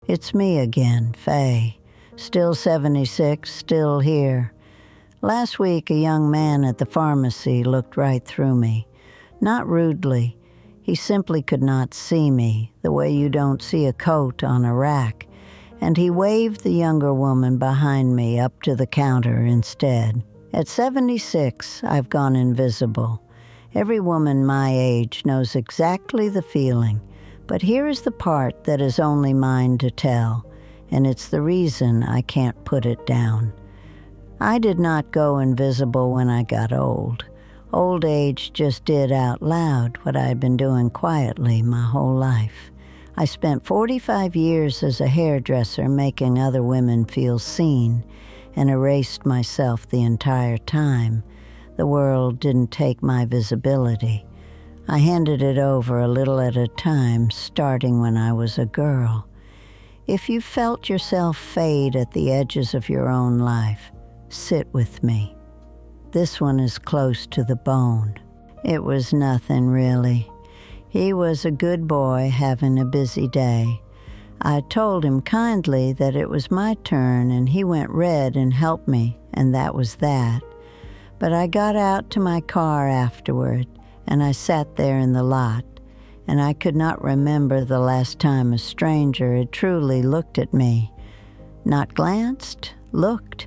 It's me again, Faye. Still 76, still here. Last week, a young man at the pharmacy looked right through me. Not rudely. He simply could not see me, the way you don't see a coat on a rack, and he waved the younger woman behind me up to the counter instead. At 76, I've gone invisible. Every woman my age knows exactly the feeling, but here is the part that is only mine to tell, and it's the reason I can't put it down. I did not go invisible when I got old. Old age just did out loud what I had been doing quietly my whole life. I spent 45 years as a hairdresser making other women feel seen and erased myself the entire time. The world didn't take my visibility. I handed it over a little at a time, starting when I was a girl. If you felt yourself fade at the edges of your own life, sit with me. This one is close to the bone. It was nothing, really. He was a good boy having a busy day. I told him kindly that it was my turn, and he went red and helped me, and that was that. But I got out to my car afterward, and I sat there in the lot, and I could not remember the last time a stranger had truly looked at me. Not glanced, looked.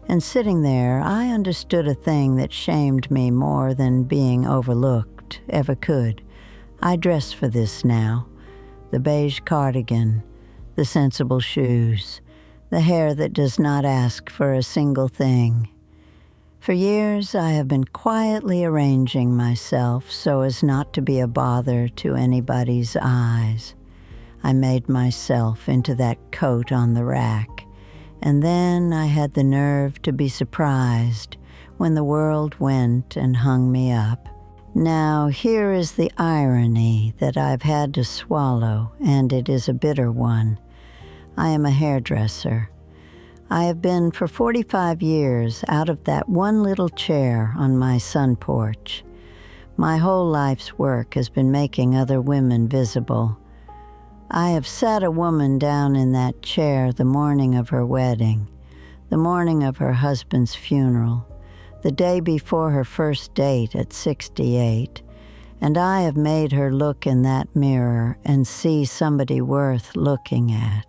And sitting there, I understood a thing that shamed me more than being overlooked ever could. I dress for this now. The beige cardigan, the sensible shoes, the hair that does not ask for a single thing. For years, I have been quietly arranging myself so as not to be a bother to anybody's eyes. I made myself into that coat on the rack. And then I had the nerve to be surprised when the world went and hung me up. Now, here is the irony that I've had to swallow, and it is a bitter one. I am a hairdresser. I have been for 45 years out of that one little chair on my sun porch. My whole life's work has been making other women visible. I have sat a woman down in that chair the morning of her wedding, the morning of her husband's funeral, the day before her first date at 68, and I have made her look in that mirror and see somebody worth looking at.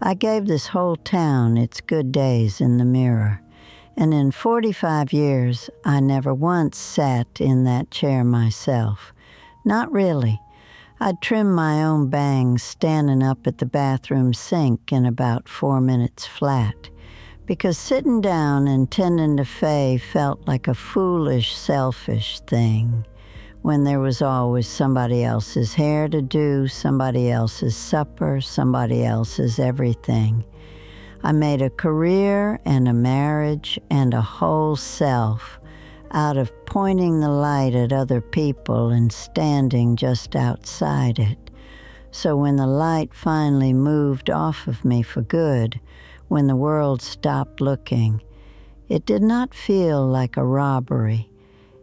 I gave this whole town its good days in the mirror, and in 45 years I never once sat in that chair myself. Not really. I'd trim my own bangs standing up at the bathroom sink in about 4 minutes flat, because sitting down and tending to Faye felt like a foolish, selfish thing, when there was always somebody else's hair to do, somebody else's supper, somebody else's everything. I made a career and a marriage and a whole self out of pointing the light at other people and standing just outside it. So when the light finally moved off of me for good, when the world stopped looking, it did not feel like a robbery.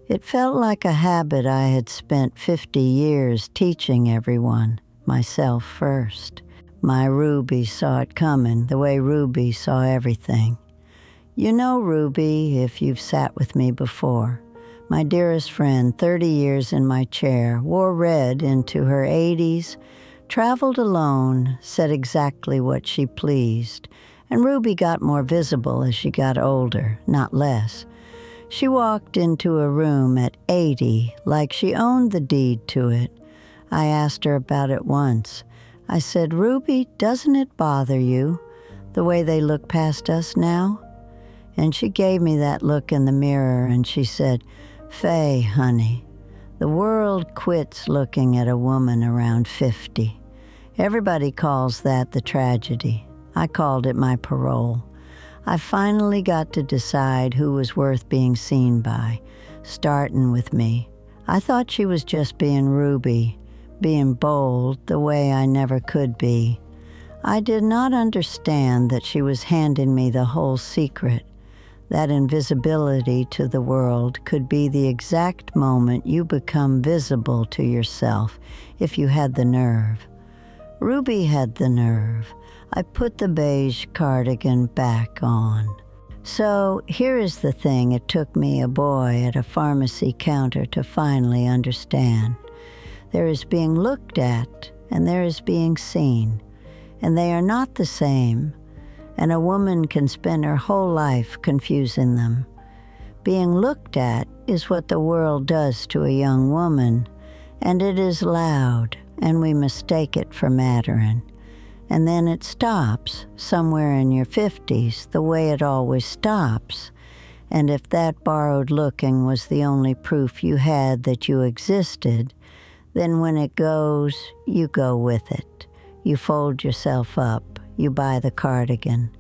It felt like a habit I had spent 50 years teaching everyone, myself first. My Ruby saw it coming the way Ruby saw everything. You know Ruby if you've sat with me before. My dearest friend, 30 years in my chair, wore red into her 80s, traveled alone, said exactly what she pleased, and Ruby got more visible as she got older, not less. She walked into a room at 80 like she owned the deed to it. I asked her about it once. I said, "Ruby, doesn't it bother you, the way they look past us now?" And she gave me that look in the mirror and she said, "Faye, honey, the world quits looking at a woman around 50. Everybody calls that the tragedy. I called it my parole. I finally got to decide who was worth being seen by, starting with me. I thought she was just being Ruby, being bold the way I never could be. I did not understand that she was handing me the whole secret. That invisibility to the world could be the exact moment you become visible to yourself if you had the nerve. Ruby had the nerve. I put the beige cardigan back on. So here is the thing it took me, a boy at a pharmacy counter, to finally understand. There is being looked at and there is being seen, and they are not the same, and a woman can spend her whole life confusing them. Being looked at is what the world does to a young woman, and it is loud, and we mistake it for mattering. And then it stops somewhere in your 50s, the way it always stops. And if that borrowed looking was the only proof you had that you existed, then when it goes, you go with it. You fold yourself up, you buy the cardigan.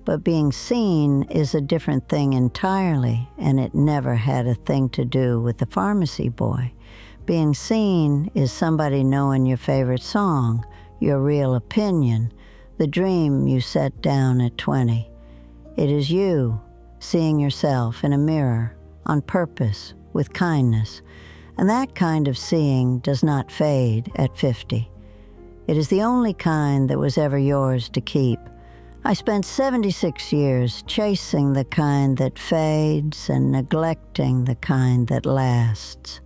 But being seen is a different thing entirely, and it never had a thing to do with the pharmacy boy. Being seen is somebody knowing your favorite song, your real opinion, the dream you set down at 20. It is you seeing yourself in a mirror, on purpose, with kindness, and that kind of seeing does not fade at 50. It is the only kind that was ever yours to keep. I spent 76 years chasing the kind that fades and neglecting the kind that lasts.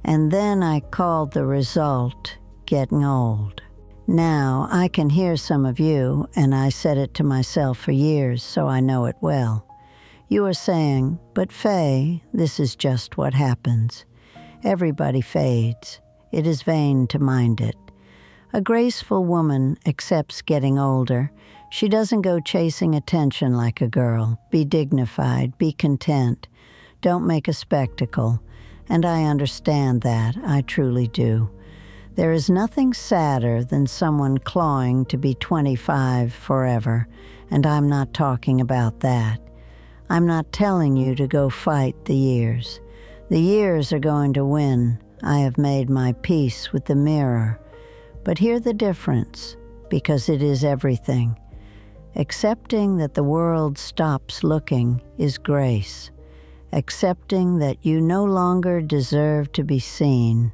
And then I called the result getting old. Now I can hear some of you, and I said it to myself for years, so I know it well. You are saying, but Faye, this is just what happens. Everybody fades. It is vain to mind it. A graceful woman accepts getting older. She doesn't go chasing attention like a girl. Be dignified, be content. Don't make a spectacle. And I understand that, I truly do. There is nothing sadder than someone clawing to be 25 forever, and I'm not talking about that. I'm not telling you to go fight the years. The years are going to win. I have made my peace with the mirror. But hear the difference, because it is everything. Accepting that the world stops looking is grace. Accepting that you no longer deserve to be seen,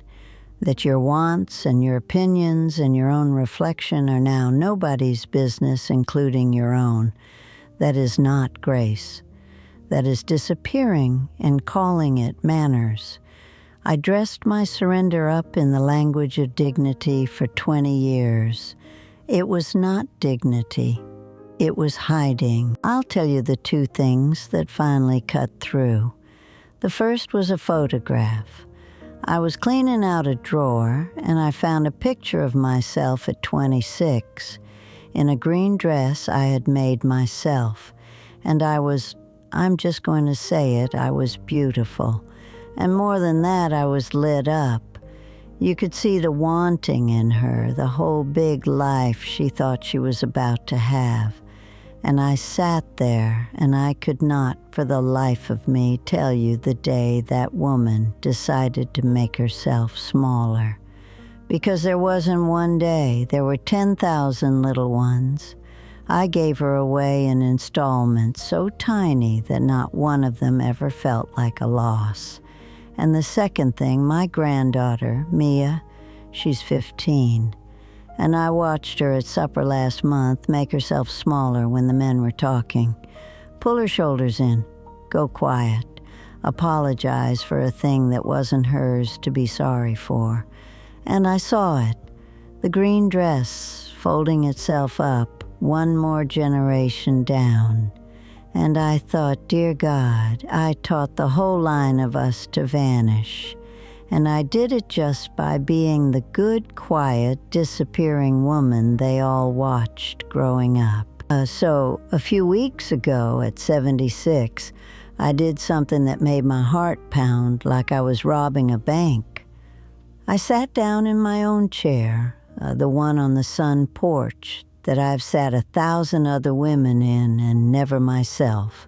that your wants and your opinions and your own reflection are now nobody's business, including your own. That is not grace. That is disappearing and calling it manners. I dressed my surrender up in the language of dignity for 20 years. It was not dignity. It was hiding. I'll tell you the two things that finally cut through. The first was a photograph. I was cleaning out a drawer, and I found a picture of myself at 26 in a green dress I had made myself. And I'm just going to say it, I was beautiful. And more than that, I was lit up. You could see the wanting in her, the whole big life she thought she was about to have. And I sat there, and I could not for the life of me tell you the day that woman decided to make herself smaller. Because there wasn't one day, there were 10,000 little ones. I gave her away in installments so tiny that not one of them ever felt like a loss. And the second thing, my granddaughter, Mia, she's 15. And I watched her at supper last month make herself smaller when the men were talking. Pull her shoulders in, go quiet, apologize for a thing that wasn't hers to be sorry for. And I saw it, the green dress folding itself up, one more generation down. And I thought, dear God, I taught the whole line of us to vanish. And I did it just by being the good, quiet, disappearing woman they all watched growing up. So a few weeks ago at 76, I did something that made my heart pound like I was robbing a bank. I sat down in my own chair, the one on the sun porch that I've sat 1,000 other women in and never myself.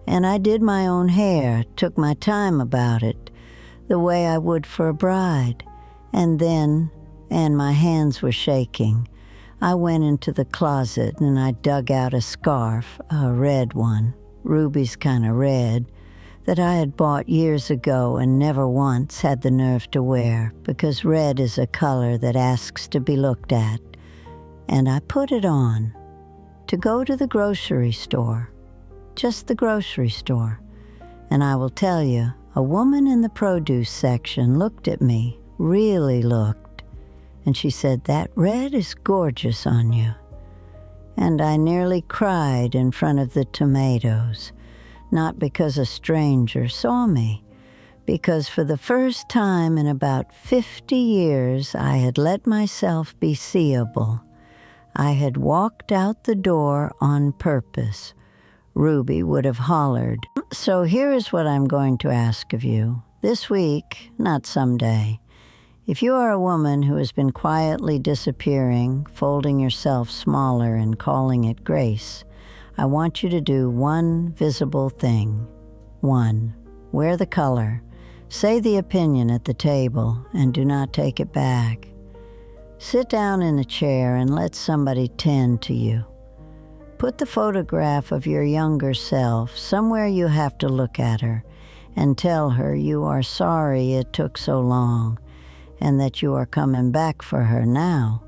And I did my own hair, took my time about it, the way I would for a bride. And my hands were shaking, I went into the closet and I dug out a scarf, a red one, Ruby's kind of red, that I had bought years ago and never once had the nerve to wear, because red is a color that asks to be looked at. and I put it on to go to the grocery store, just the grocery store. And I will tell you, a woman in the produce section looked at me, really looked, and she said, "That red is gorgeous on you." And I nearly cried in front of the tomatoes, not because a stranger saw me, because for the first time in about 50 years I had let myself be seeable. I had walked out the door on purpose. Ruby would have hollered. So here is what I'm going to ask of you. This week, not someday. If you are a woman who has been quietly disappearing, folding yourself smaller and calling it grace, I want you to do one visible thing. 1. Wear the color. Say the opinion at the table and do not take it back. Sit down in a chair and let somebody tend to you. Put the photograph of your younger self somewhere you have to look at her and tell her you are sorry it took so long and that you are coming back for her now.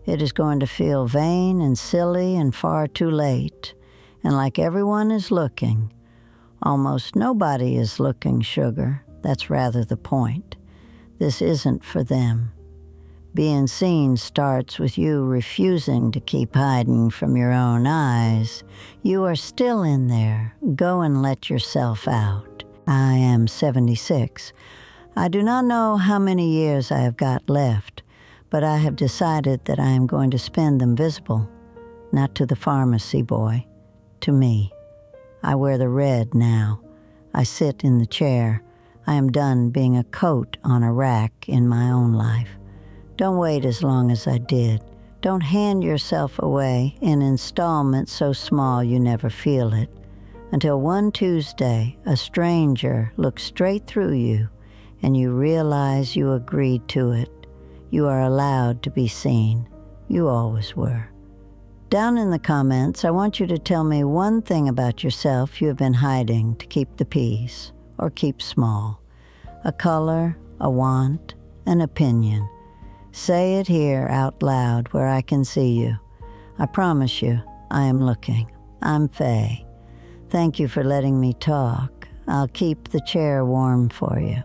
It is going to feel vain and silly and far too late, and like everyone is looking. Almost nobody is looking, sugar. That's rather the point. This isn't for them. Being seen starts with you refusing to keep hiding from your own eyes. You are still in there. Go and let yourself out. I am 76. I do not know how many years I have got left, but I have decided that I am going to spend them visible. Not to the pharmacy boy, to me. I wear the red now. I sit in the chair. I am done being a coat on a rack in my own life. Don't wait as long as I did. Don't hand yourself away in installments so small you never feel it, until one Tuesday a stranger looks straight through you and you realize you agreed to it. You are allowed to be seen. You always were. Down in the comments, I want you to tell me one thing about yourself you have been hiding to keep the peace, or keep small. A color, a want, an opinion. Say it here out loud where I can see you. I promise you, I am looking. I'm Faye. Thank you for letting me talk. I'll keep the chair warm for you.